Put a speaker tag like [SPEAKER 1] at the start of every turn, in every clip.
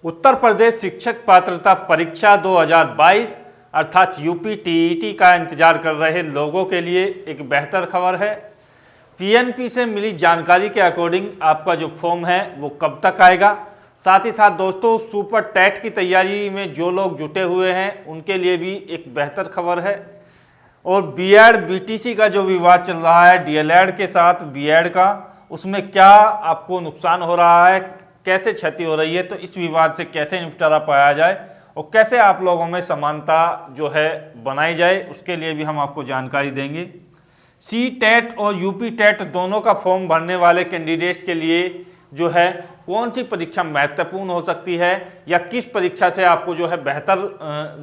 [SPEAKER 1] उत्तर प्रदेश शिक्षक पात्रता परीक्षा 2022 अर्थात यूपी टीईटी का इंतजार कर रहे लोगों के लिए एक बेहतर खबर है। पीएनपी से मिली जानकारी के अकॉर्डिंग आपका जो फॉर्म है वो कब तक आएगा। साथ ही साथ दोस्तों सुपर टेट की तैयारी में जो लोग जुटे हुए हैं उनके लिए भी एक बेहतर खबर है। और बीएड बीटीसी का जो विवाद चल रहा है डीएलएड के साथ बीएड का, उसमें क्या आपको नुकसान हो रहा है, कैसे क्षति हो रही है, तो इस विवाद से कैसे निपटारा पाया जाए और कैसे आप लोगों में समानता जो है बनाई जाए, उसके लिए भी हम आपको जानकारी देंगे। सी टेट और यूपी टेट दोनों का फॉर्म भरने वाले कैंडिडेट्स के लिए जो है कौन सी परीक्षा महत्वपूर्ण हो सकती है या किस परीक्षा से आपको जो है बेहतर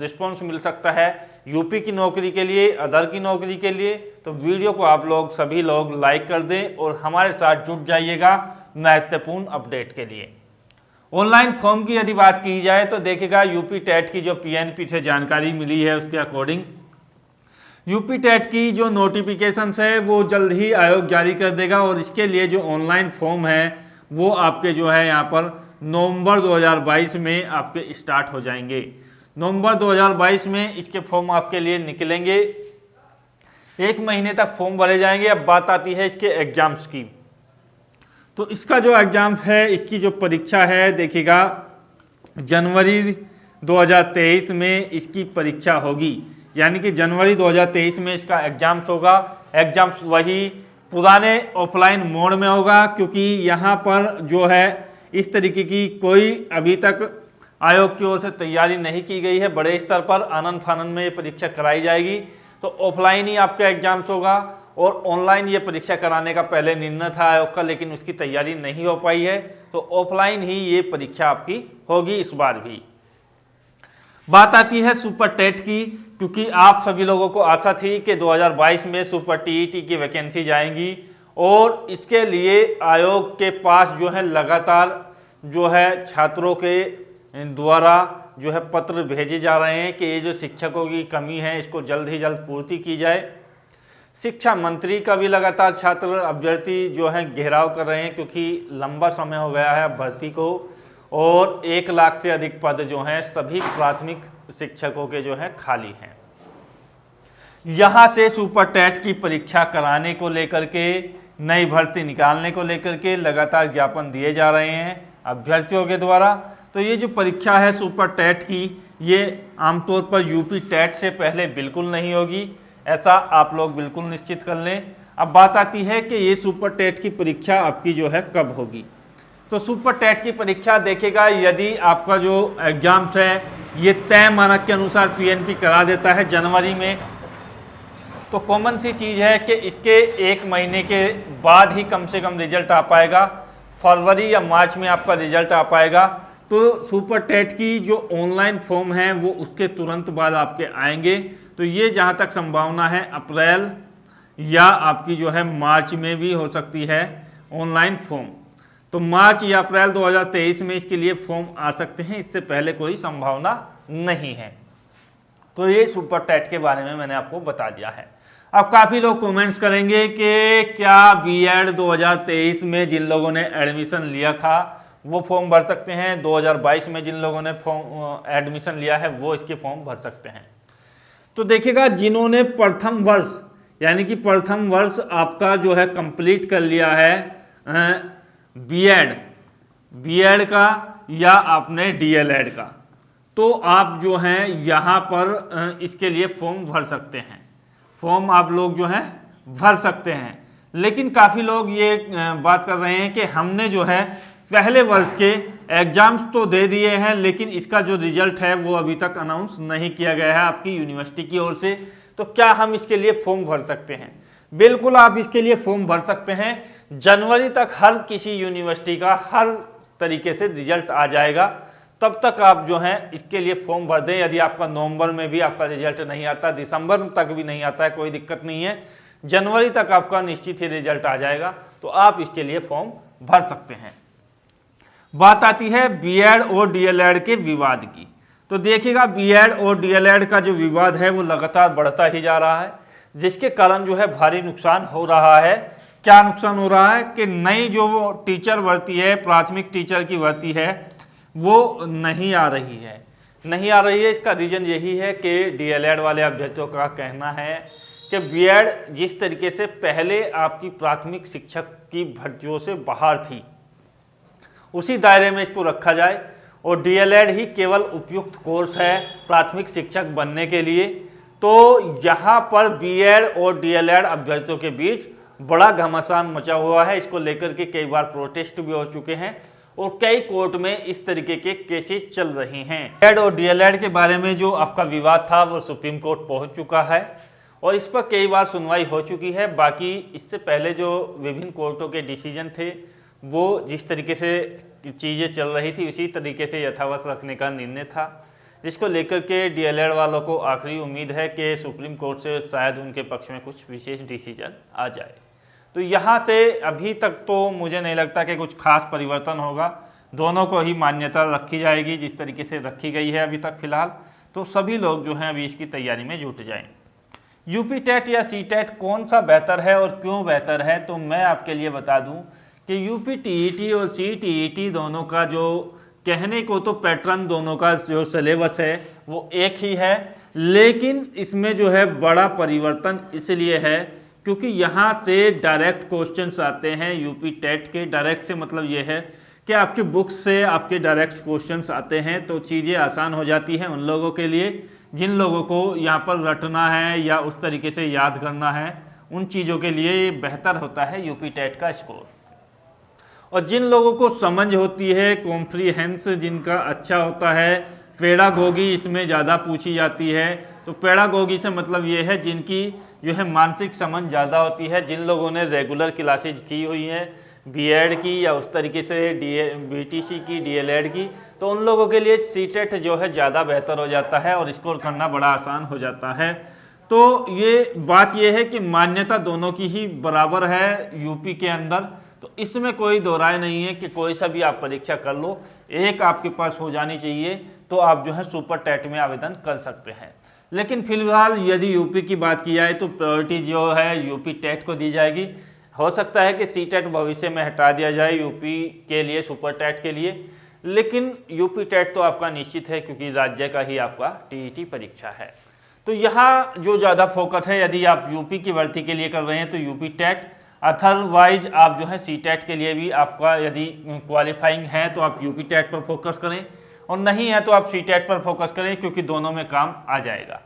[SPEAKER 1] रिस्पॉन्स मिल सकता है यूपी की नौकरी के लिए, अदर की नौकरी के लिए, तो वीडियो को आप लोग सभी लोग लाइक कर दें और हमारे साथ जुट जाइएगा महत्वपूर्ण अपडेट के लिए। ऑनलाइन फॉर्म की यदि बात की जाए तो देखिएगा यूपी टेट की जो पीएनपी से जानकारी मिली है उसके अकॉर्डिंग यूपी टेट की जो नोटिफिकेशंस है वो जल्द ही आयोग जारी कर देगा और इसके लिए जो ऑनलाइन फॉर्म है वो आपके जो है यहाँ पर नवंबर 2022 में आपके स्टार्ट हो जाएंगे। नवंबर 2022 में इसके फॉर्म आपके लिए निकलेंगे, एक महीने तक फॉर्म भरे जाएंगे। अब बात आती है इसके एग्जाम्स की, तो इसका जो एग्जाम है, इसकी जो परीक्षा है देखिएगा जनवरी 2023 में इसकी परीक्षा होगी, यानी कि जनवरी 2023 में इसका एग्जाम्स होगा। एग्जाम्स वही पुराने ऑफलाइन मोड में होगा क्योंकि यहाँ पर जो है इस तरीके की कोई अभी तक आयोग की ओर से तैयारी नहीं की गई है। बड़े स्तर पर आनन फानन में ये परीक्षा कराई जाएगी, तो ऑफलाइन ही आपका एग्जाम्स होगा। और ऑनलाइन ये परीक्षा कराने का पहले निर्णय था आयोग का, लेकिन उसकी तैयारी नहीं हो पाई है, तो ऑफलाइन ही ये परीक्षा आपकी होगी इस बार भी। बात आती है सुपर टेट की, क्योंकि आप सभी लोगों को आशा थी कि 2022 में सुपर टीईटी की वैकेंसी जाएंगी और इसके लिए आयोग के पास जो है लगातार जो है छात्रों के द्वारा जो है पत्र भेजे जा रहे हैं कि ये जो शिक्षकों की कमी है इसको जल्द ही जल्द पूर्ति की जाए। शिक्षा मंत्री का भी लगातार छात्र अभ्यर्थी जो है घेराव कर रहे हैं क्योंकि लंबा समय हो गया है भर्ती को और 1 लाख से अधिक पद जो हैं सभी प्राथमिक शिक्षकों के जो है खाली हैं। यहाँ से सुपर टेट की परीक्षा कराने को लेकर के, नई भर्ती निकालने को लेकर के लगातार ज्ञापन दिए जा रहे हैं अभ्यर्थियों के द्वारा। तो ये जो परीक्षा है सुपर टेट की, ये आमतौर पर यूपी टेट से पहले बिल्कुल नहीं होगी, ऐसा आप लोग बिल्कुल निश्चित कर लें। अब बात आती है कि ये सुपर टेट की परीक्षा आपकी जो है कब होगी। तो सुपर टेट की परीक्षा देखिएगा, यदि आपका जो एग्जाम्स है ये तय मानक के अनुसार पीएनपी करा देता है जनवरी में, तो कॉमन सी चीज़ है कि इसके 1 महीने के बाद ही कम से कम रिजल्ट आ पाएगा। फरवरी या मार्च में आपका रिजल्ट आ पाएगा। तो सुपर टेट की जो ऑनलाइन फॉर्म है वो उसके तुरंत बाद आपके आएंगे। तो ये जहाँ तक संभावना है अप्रैल या आपकी जो है मार्च में भी हो सकती है ऑनलाइन फॉर्म। तो मार्च या अप्रैल 2023 में इसके लिए फॉर्म आ सकते हैं, इससे पहले कोई संभावना नहीं है। तो ये सुपर टेट के बारे में मैंने आपको बता दिया है। अब काफ़ी लोग कमेंट्स करेंगे कि क्या बीएड 2023 में जिन लोगों ने एडमिशन लिया था वो फॉर्म भर सकते हैं, 2022 में जिन लोगों ने फॉर्म एडमिशन लिया है वो इसके फॉर्म भर सकते हैं। तो देखिएगा जिन्होंने प्रथम वर्ष यानी कि प्रथम वर्ष आपका जो है कंप्लीट कर लिया है बीएड का या आपने डीएलएड का, तो आप जो हैं यहाँ पर इसके लिए फॉर्म भर सकते हैं। फॉर्म आप लोग जो हैं भर सकते हैं। लेकिन काफ़ी लोग ये बात कर रहे हैं कि हमने जो है पहले वर्ष के एग्जाम्स तो दे दिए हैं लेकिन इसका जो रिजल्ट है वो अभी तक अनाउंस नहीं किया गया है आपकी यूनिवर्सिटी की ओर से, तो क्या हम इसके लिए फॉर्म भर सकते हैं? बिल्कुल आप इसके लिए फॉर्म भर सकते हैं। जनवरी तक हर किसी यूनिवर्सिटी का हर तरीके से रिजल्ट आ जाएगा, तब तक आप जो हैं इसके लिए फॉर्म भर दें। यदि आपका नवंबर में भी आपका रिजल्ट नहीं आता, दिसंबर तक भी नहीं आता है, कोई दिक्कत नहीं है, जनवरी तक आपका निश्चित ही रिजल्ट आ जाएगा, तो आप इसके लिए फॉर्म भर सकते हैं। बात आती है बीएड और डीएलएड के विवाद की। तो देखिएगा बीएड और डीएलएड का जो विवाद है वो लगातार बढ़ता ही जा रहा है, जिसके कारण जो है भारी नुकसान हो रहा है। क्या नुकसान हो रहा है कि नई जो टीचर भर्ती है, प्राथमिक टीचर की भर्ती है, वो नहीं आ रही है। नहीं आ रही है, इसका रीज़न यही है कि डीएलएड वाले अभ्यर्थियों का कहना है कि बीएड जिस तरीके से पहले आपकी प्राथमिक शिक्षक की भर्तियों से बाहर थी, उसी दायरे में इसको रखा जाए और डीएलएड ही केवल उपयुक्त कोर्स है प्राथमिक शिक्षक बनने के लिए। तो यहाँ पर बीएड और डीएलएड अभ्यर्थियों के बीच बड़ा घमासान मचा हुआ है। इसको लेकर के कई बार प्रोटेस्ट भी हो चुके हैं और कई कोर्ट में इस तरीके के केसेस चल रहे हैं। बीएड और डीएलएड के बारे में जो आपका विवाद था वो सुप्रीम कोर्ट पहुंच चुका है और इस पर कई बार सुनवाई हो चुकी है। बाकी इससे पहले जो विभिन्न कोर्टों के डिसीजन थे वो जिस तरीके से चीज़ें चल रही थी उसी तरीके से यथावत रखने का निर्णय था, जिसको लेकर के डीएलएड वालों को आखिरी उम्मीद है कि सुप्रीम कोर्ट से शायद उनके पक्ष में कुछ विशेष डिसीजन आ जाए। तो यहाँ से अभी तक तो मुझे नहीं लगता कि कुछ खास परिवर्तन होगा, दोनों को ही मान्यता रखी जाएगी जिस तरीके से रखी गई है अभी तक फिलहाल। तो सभी लोग जो हैं अभी इसकी तैयारी में जुट जाएं। यूपी टेट या सी टेट कौन सा बेहतर है और क्यों बेहतर है, तो मैं आपके लिए बता दूं कि यूपी टीईटी और सी टीईटी दोनों का जो कहने को तो पैटर्न दोनों का जो सिलेबस है वो एक ही है, लेकिन इसमें जो है बड़ा परिवर्तन इसलिए है क्योंकि यहाँ से डायरेक्ट क्वेश्चंस आते हैं। यूपी टेट के डायरेक्ट से मतलब ये है कि आपके बुक्स से आपके डायरेक्ट क्वेश्चंस आते हैं, तो चीज़ें आसान हो जाती हैं उन लोगों के लिए जिन लोगों को यहाँ पर रटना है या उस तरीके से याद करना है। उन चीज़ों के लिए ये बेहतर होता है यूपी टेट का स्कोर। और जिन लोगों को समझ होती है, कॉम्प्रीहेंस जिनका अच्छा होता है, पेडागोगी इसमें ज़्यादा पूछी जाती है। तो पेडागोगी से मतलब ये है जिनकी जो है मानसिक समझ ज़्यादा होती है, जिन लोगों ने रेगुलर क्लासेज की हुई हैं बीएड की या उस तरीके से बीटीसी की, डीएलएड की, तो उन लोगों के लिए सीटेट जो है ज़्यादा बेहतर हो जाता है और स्कोर करना बड़ा आसान हो जाता है। तो ये बात ये है कि मान्यता दोनों की ही बराबर है यूपी के अंदर, तो इसमें कोई दो राय नहीं है कि कोई सा भी आप परीक्षा कर लो, एक आपके पास हो जानी चाहिए तो आप जो है सुपर टेट में आवेदन कर सकते हैं। लेकिन फिलहाल यदि यूपी की बात की जाए तो प्रायोरिटी जो है यूपी टेट को दी जाएगी। हो सकता है कि सी टेट भविष्य में हटा दिया जाए यूपी के लिए, सुपर टेट के लिए, लेकिन यूपी टेट तो आपका निश्चित है क्योंकि राज्य का ही आपका टीईटी परीक्षा है। तो यहाँ जो ज़्यादा फोकस है, यदि आप यूपी की भर्ती के लिए कर रहे हैं तो यूपी टेट, अदरवाइज आप जो है सी टेट के लिए भी आपका यदि क्वालिफाइंग है तो आप यूपी टेट पर फोकस करें और नहीं है तो आप सी टेट पर फोकस करें क्योंकि दोनों में काम आ जाएगा।